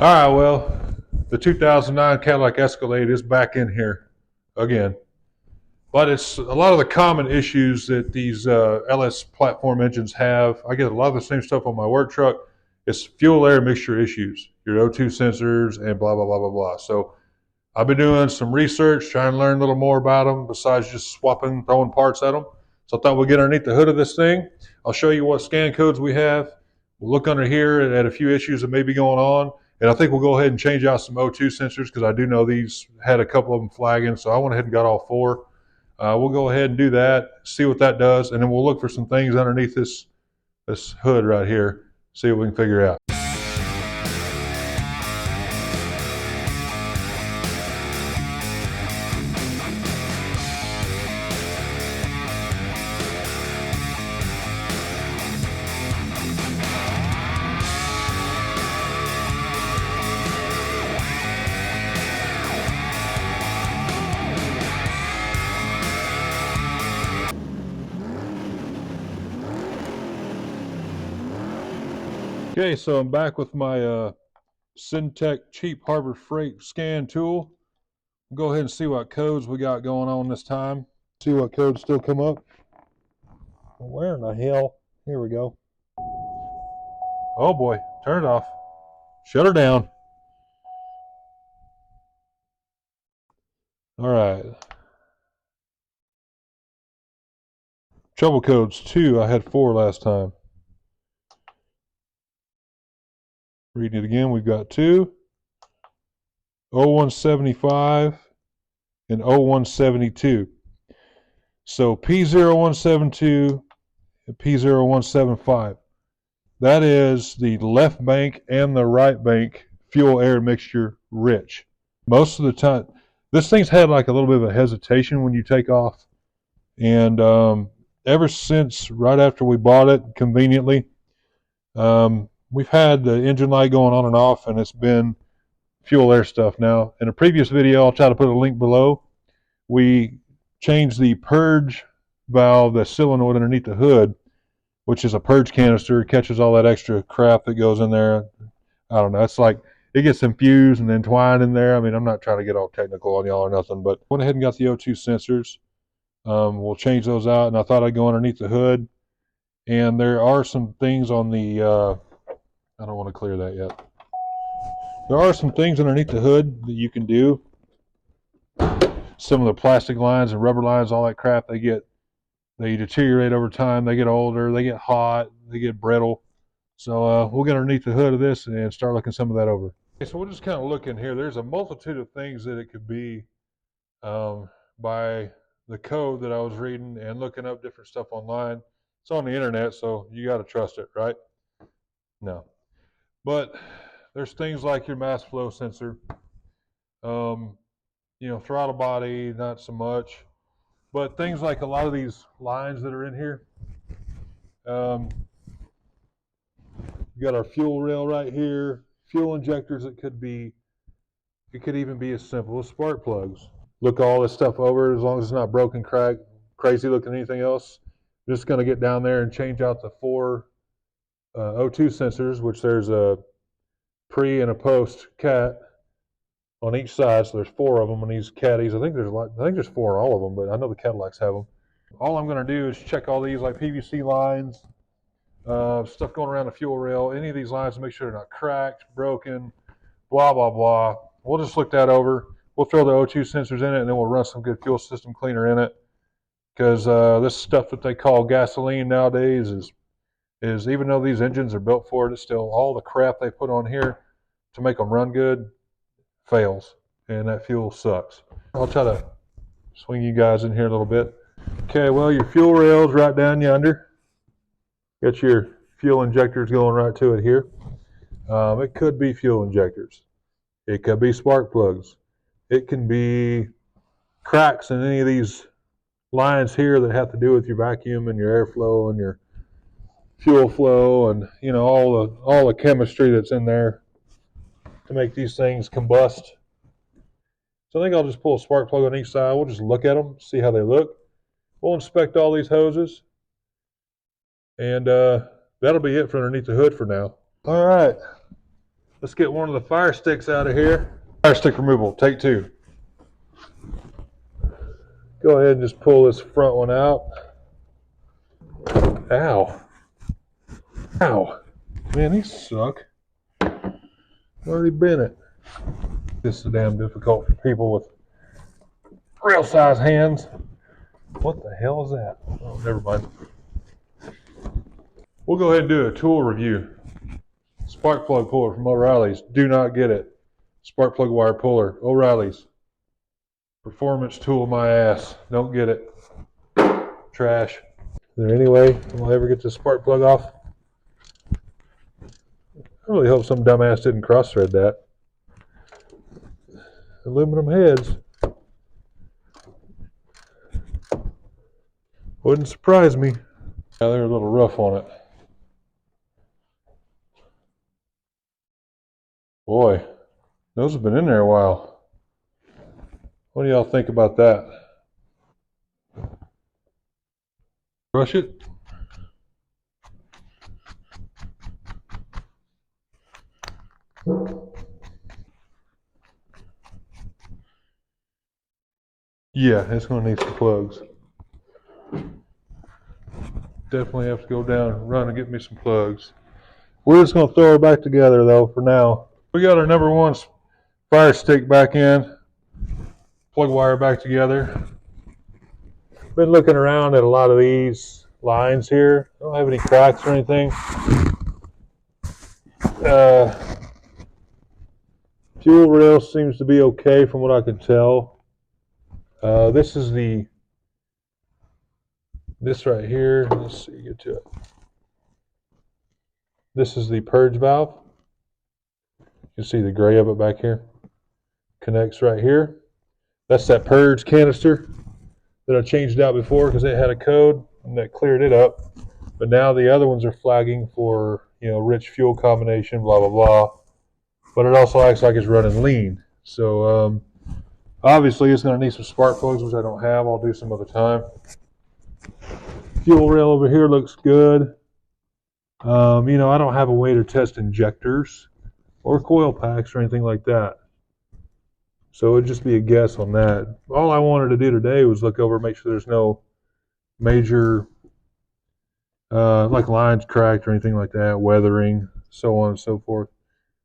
All right, well, the 2009 Cadillac Escalade is back in here again. But it's a lot of the common issues that these LS platform engines have. I get a lot of the same stuff on my work truck. It's fuel air mixture issues, your O2 sensors, and blah, blah, blah, blah, blah. So I've been doing some research, trying to learn a little more about them besides just swapping, throwing parts at them. So I thought we'd get underneath the hood of this thing. I'll show you what scan codes we have. We'll look under here at a few issues that may be going on. And I think we'll go ahead and change out some O2 sensors because I do know these had a couple of them flagging. So I went ahead and got all four. We'll go ahead and do that, see what that does, and then we'll look for some things underneath this hood right here, see what we can figure out. Okay, so I'm back with my Syntec cheap Harbor Freight scan tool. We'll go ahead and see what codes we got going on this time. See what codes still come up. Where in the hell? Here we go. Oh boy, turn it off. Shut her down. All right. Trouble codes 2. I had 4 last time. Reading it again, we've got 2, 0175, and 0172. So P0172 and P0175. That is the left bank and the right bank fuel air mixture rich. Most of the time, this thing's had like a little bit of a hesitation when you take off. And ever since right after we bought it, conveniently, we've had the engine light going on and off, and it's been fuel air stuff now. In a previous video, I'll try to put a link below, we changed the purge valve, the solenoid underneath the hood, which is a purge canister. It catches all that extra crap that goes in there. I don't know. It's like it gets infused and entwined in there. I mean, I'm not trying to get all technical on y'all or nothing, but went ahead and got the O2 sensors. We'll change those out, and I thought I'd go underneath the hood. And there are some things on the, I don't want to clear that yet. There are some things underneath the hood that you can do. Some of the plastic lines and rubber lines, all that crap, they deteriorate over time. They get older, they get hot, they get brittle. So we'll get underneath the hood of this and start looking some of that over. Okay, so we'll just kind of look in here. There's a multitude of things that it could be by the code that I was reading and looking up different stuff online. It's on the internet, so you got to trust it, right? No. But there's things like your mass flow sensor. Throttle body, not so much. But things like a lot of these lines that are in here. We got our fuel rail right here. Fuel injectors, it could even be as simple as spark plugs. Look all this stuff over, as long as it's not broken, cracked, crazy looking anything else. I'm just going to get down there and change out the 4 O2 sensors, which there's a pre and a post cat on each side. So there's 4 of them on these caddies. I think there's 4 on all of them, but I know the Cadillacs have them. All I'm going to do is check all these like PVC lines, stuff going around the fuel rail, any of these lines to make sure they're not cracked, broken, blah, blah, blah. We'll just look that over. We'll throw the O2 sensors in it, and then we'll run some good fuel system cleaner in it. Because this stuff that they call gasoline nowadays is even though these engines are built for it, it's still all the crap they put on here to make them run good fails, and that fuel sucks. I'll try to swing you guys in here a little bit. Okay, well, your fuel rail's right down yonder. Got your fuel injectors going right to it here. It could be fuel injectors. It could be spark plugs. It can be cracks in any of these lines here that have to do with your vacuum and your airflow and your fuel flow and all the chemistry that's in there to make these things combust. So I think I'll just pull a spark plug on each side. We'll just look at them, see how they look. We'll inspect all these hoses, and that'll be it for underneath the hood for now. All right, Let's get one of the fire sticks out of here. Fire stick removal, take 2. Go ahead and just pull this front one out. Ow. Ow. Man, these suck. Already bent it. This is damn difficult for people with real size hands. What the hell is that? Oh, never mind. We'll go ahead and do a tool review. Spark plug puller from O'Reilly's. Do not get it. Spark plug wire puller. O'Reilly's. Performance tool my ass. Don't get it. Trash. Is there any way we'll ever get this spark plug off? I really hope some dumbass didn't cross thread that. Aluminum heads. Wouldn't surprise me. Yeah, they're a little rough on it. Boy, those have been in there a while. What do y'all think about that? Brush it? Yeah, it's going to need some plugs. Definitely have to go down and run and get me some plugs. We're just going to throw her back together though for now. We got our number 1 fire stick back in. Plug wire back together. Been looking around at a lot of these lines here. I don't have any cracks or anything. Fuel rail seems to be okay from what I can tell. This right here. Let's see, get to it. This is the purge valve. You can see the gray of it back here. Connects right here. That's that purge canister that I changed out before because it had a code and that cleared it up. But now the other ones are flagging for, rich fuel combination, blah, blah, blah. But it also acts like it's running lean. So obviously it's going to need some spark plugs, which I don't have. I'll do some other time. Fuel rail over here looks good. I don't have a way to test injectors or coil packs or anything like that. So it would just be a guess on that. All I wanted to do today was look over, make sure there's no major like lines cracked or anything like that, weathering, so on and so forth.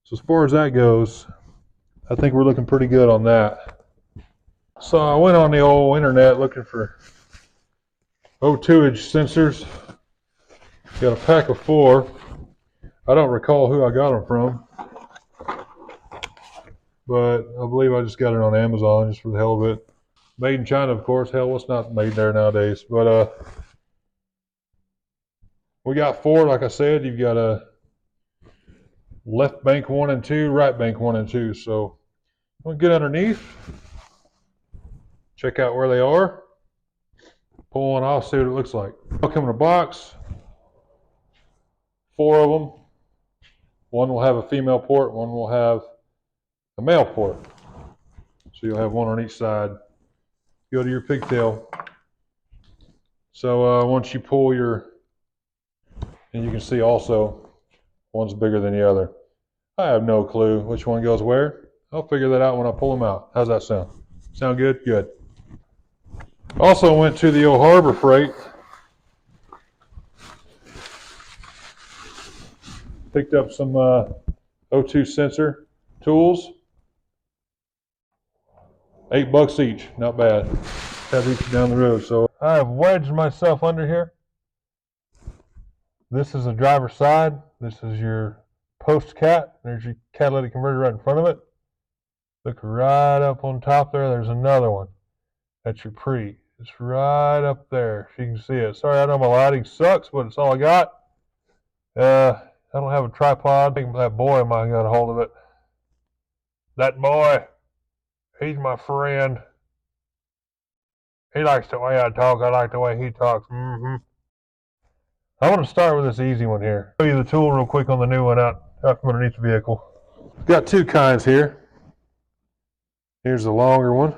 So as far as that goes, I think we're looking pretty good on that. So I went on the old internet looking for O2-age sensors. Got a pack of 4. I don't recall who I got them from, but I believe I just got it on Amazon just for the hell of it. Made in China, of course. Hell, what's not made there nowadays? But we got 4, like I said. You've got a left bank 1 and 2, right bank 1 and 2. So we'll get underneath, check out where they are, pull one off, see what it looks like. They'll come in a box, 4 of them. One will have a female port, one will have a male port. So you'll have one on each side. Go to your pigtail. So once you pull and you can see also, one's bigger than the other. I have no clue which one goes where. I'll figure that out when I pull them out. How's that sound? Sound good? Good. Also went to the old Harbor Freight. Picked up some O2 sensor tools. $8 each, not bad. Have these down the road. So I have wedged myself under here. This is the driver's side. This is your post cat. There's your catalytic converter right in front of it. Look right up on top there. There's another one. That's your pre. It's right up there. If you can see it. Sorry, I know my lighting sucks, but it's all I got. I don't have a tripod. I think that boy of mine got a hold of it. That boy, he's my friend. He likes the way I talk. I like the way he talks. I want to start with this easy one here. Show you the tool real quick on the new one out from underneath the vehicle. Got 2 kinds here. Here's the longer one.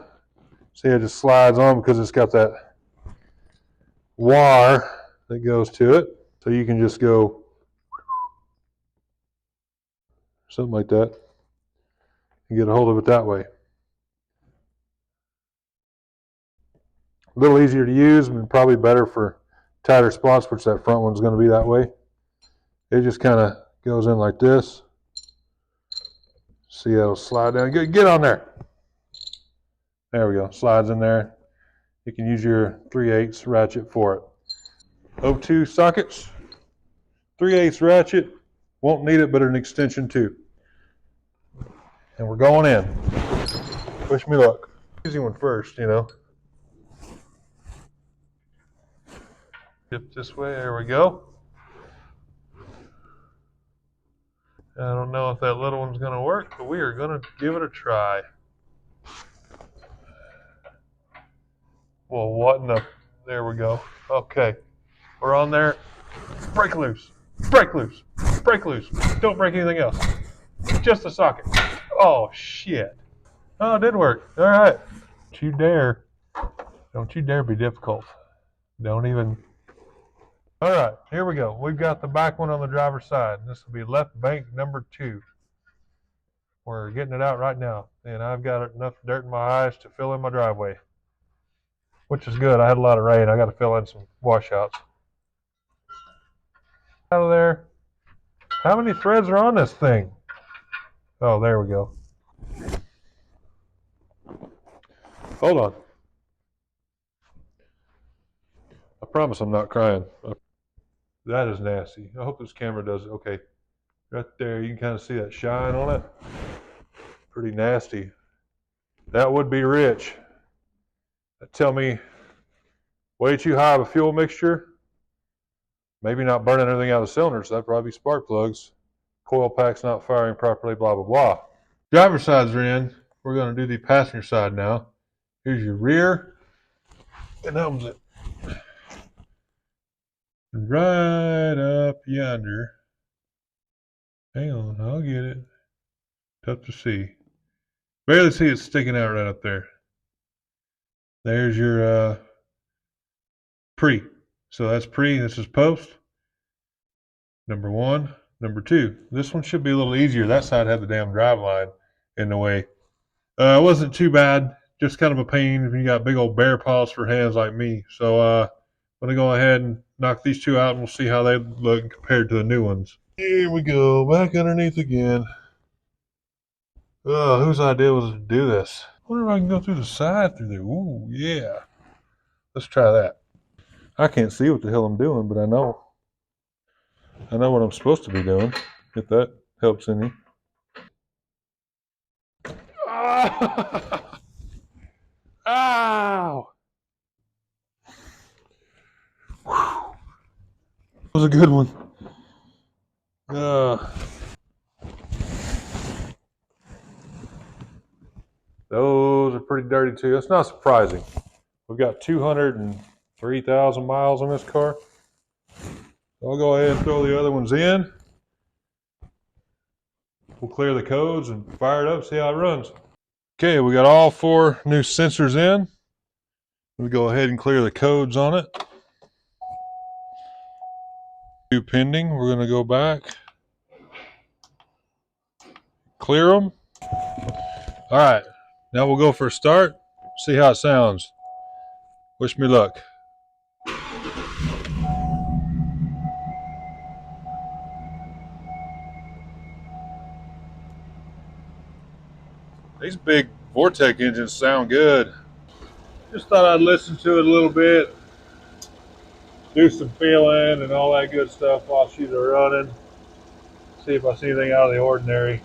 See, it just slides on because it's got that wire that goes to it. So you can just go something like that, and get a hold of it that way. A little easier to use and probably better for tighter spots, which that front one's going to be that way. It just kind of goes in like this. See how it'll slide down. Get on there. There we go. Slides in there. You can use your 3/8 ratchet for it. 02 sockets, 3/8 ratchet. Won't need it, but an extension too. And we're going in. Wish me luck. Easy one first, you know. Dip this way. There we go. I don't know if that little one's going to work, but we are going to give it a try. Well, what in the... There we go. Okay. We're on there. Break loose. Break loose. Break loose. Don't break anything else. Just the socket. Oh, shit. Oh, it did work. All right. Don't you dare. Don't you dare be difficult. Don't even... All right. Here we go. We've got the back one on the driver's side. This will be left bank number 2. We're getting it out right now. And I've got enough dirt in my eyes to fill in my driveway, which is good. I had a lot of rain. I got to fill in some washouts. Out of there. How many threads are on this thing? Oh, there we go. Hold on. I promise I'm not crying. That is nasty. I hope this camera does it. Okay. Right there, you can kind of see that shine on it. Pretty nasty. That would be rich. That'd tell me way too high of a fuel mixture. Maybe not burning everything out of the cylinders. That'd probably be spark plugs. Coil pack's not firing properly, blah, blah, blah. Driver's sides are in. We're going to do the passenger side now. Here's your rear. And that one's it. Right up yonder. Hang on, I'll get it. Tough to see. Barely see it sticking out right up there. There's your pre. So that's pre, this is post. Number 1. Number 2. This one should be a little easier. That side had the damn drive line in the way. It wasn't too bad. Just kind of a pain if you got big old bear paws for hands like me. So I'm going to go ahead and knock these 2 out and we'll see how they look compared to the new ones. Here we go. Back underneath again. Whose idea was to do this? I wonder if I can go through the side through there. Ooh, yeah. Let's try that. I can't see what the hell I'm doing, but I know what I'm supposed to be doing, if that helps any. Ow! That was a good one. Those are pretty dirty too. That's not surprising. We've got 203,000 miles on this car. I'll go ahead and throw the other ones in. We'll clear the codes and fire it up, see how it runs. Okay, we got all 4 new sensors in. We go ahead and clear the codes on it. 2 pending. We're going to go back. Clear them. All right, now we'll go for a start. See how it sounds. Wish me luck. These big Vortec engines sound good. Just thought I'd listen to it a little bit, do some feeling and all that good stuff while she's running. See if I see anything out of the ordinary.